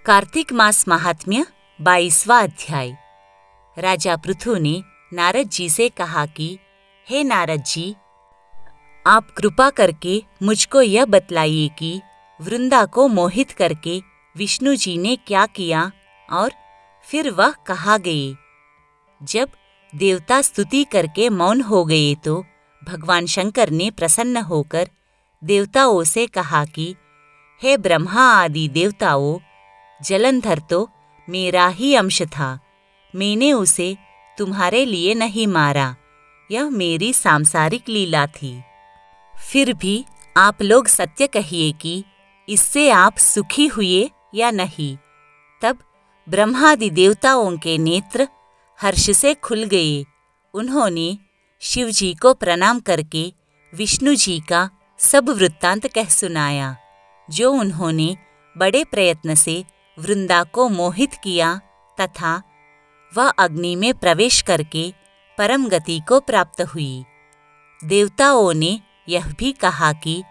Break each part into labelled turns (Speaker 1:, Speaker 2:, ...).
Speaker 1: कार्तिक मास महात्म्य 22वां अध्याय। राजा पृथु ने नारद जी से कहा कि हे नारद जी, आप कृपा करके मुझको यह बतलाइए कि वृंदा को मोहित करके विष्णु जी ने क्या किया और फिर वह कहाँ गए। जब देवता स्तुति करके मौन हो गए तो भगवान शंकर ने प्रसन्न होकर देवताओं से कहा कि हे ब्रह्मा आदि देवताओं, जलंधर तो मेरा ही अंश था। मैंने उसे तुम्हारे लिए नहीं मारा, यह मेरी सांसारिक लीला थी। फिर भी आप लोग सत्य कहिए कि इससे आप सुखी हुए या नहीं। तब ब्रह्मादि देवताओं के नेत्र हर्ष से खुल गए। उन्होंने शिव जी को प्रणाम करके विष्णु जी का सब वृत्तांत कह सुनाया, जो उन्होंने बड़े प्रयत्न से वृंदा को मोहित किया तथा वह अग्नि में प्रवेश करके परम गति को प्राप्त हुई। देवताओं ने यह भी कहा कि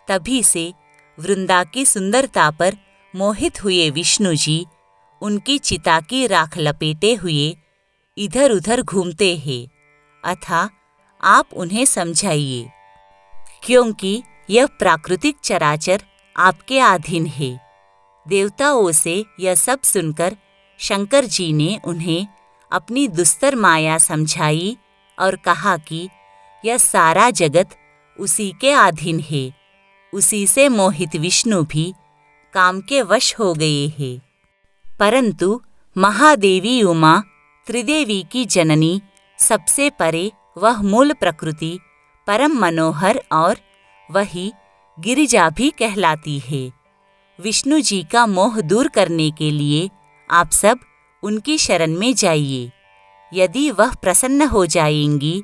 Speaker 1: तभी से वृंदा की सुंदरता पर मोहित हुए विष्णु जी उनकी चिता की राख लपेटे हुए इधर उधर घूमते हैं, अतः आप उन्हें समझाइए, क्योंकि यह प्राकृतिक चराचर आपके अधीन है। देवताओं से यह सब सुनकर शंकर जी ने उन्हें अपनी दुस्तर माया समझाई और कहा कि यह सारा जगत उसी के अधीन है। उसी से मोहित विष्णु भी काम के वश हो गए हैं। परंतु महादेवी उमा, त्रिदेवी की जननी, सबसे परे वह मूल प्रकृति परम मनोहर और वही गिरिजा भी कहलाती है। विष्णु जी का मोह दूर करने के लिए आप सब उनकी शरण में जाइए। यदि वह प्रसन्न हो जाएंगी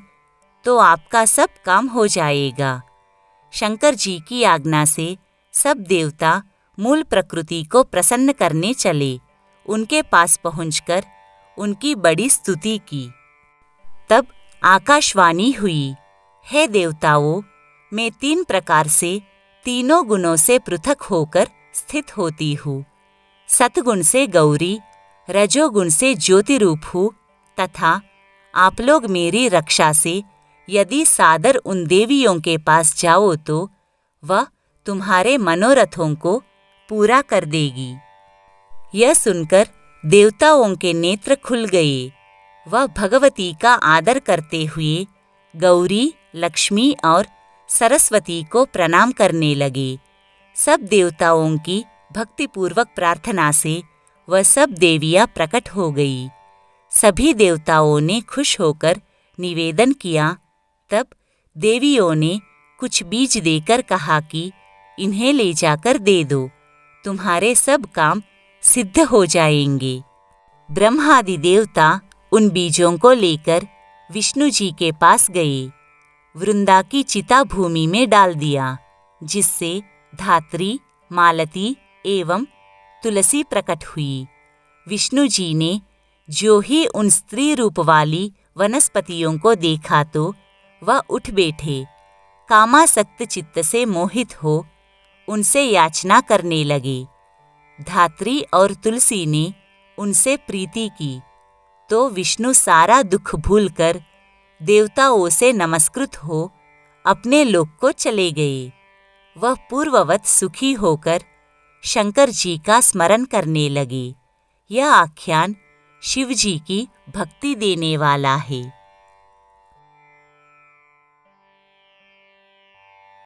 Speaker 1: तो आपका सब काम हो जाएगा। शंकर जी की आज्ञा से सब देवता मूल प्रकृति को प्रसन्न करने चले। उनके पास पहुंचकर उनकी बड़ी स्तुति की। तब आकाशवाणी हुई, हे देवताओं, मैं 3 प्रकार से तीनों गुणों से पृथक होकर स्थित होती हूँ। सतगुण से गौरी, रजोगुण से ज्योति रूप हूँ तथा आप लोग मेरी रक्षा से यदि सादर उन देवियों के पास जाओ तो वह तुम्हारे मनोरथों को पूरा कर देगी। यह सुनकर देवताओं के नेत्र खुल गए। वह भगवती का आदर करते हुए गौरी, लक्ष्मी और सरस्वती को प्रणाम करने लगे। सब देवताओं की भक्तिपूर्वक प्रार्थना से वह सब देवियां प्रकट हो गई। सभी देवताओं ने खुश होकर निवेदन किया। तब देवियों ने कुछ बीज देकर कहा कि इन्हें ले जाकर दे दो, तुम्हारे सब काम सिद्ध हो जाएंगे। ब्रह्मादि देवता उन बीजों को लेकर विष्णु जी के पास गए। वृंदा की चिता भूमि में डाल दिया, जिससे धात्री, मालती एवं तुलसी प्रकट हुई। विष्णु जी ने जो ही उन स्त्री रूप वाली वनस्पतियों को देखा तो वह उठ बैठे। कामासक्त चित्त से मोहित हो उनसे याचना करने लगे। धात्री और तुलसी ने उनसे प्रीति की तो विष्णु सारा दुख भूलकर देवताओं से नमस्कृत हो अपने लोक को चले गए। वह पूर्ववत सुखी होकर शंकर जी का स्मरण करने लगे। यह आख्यान शिव जी की भक्ति देने वाला है।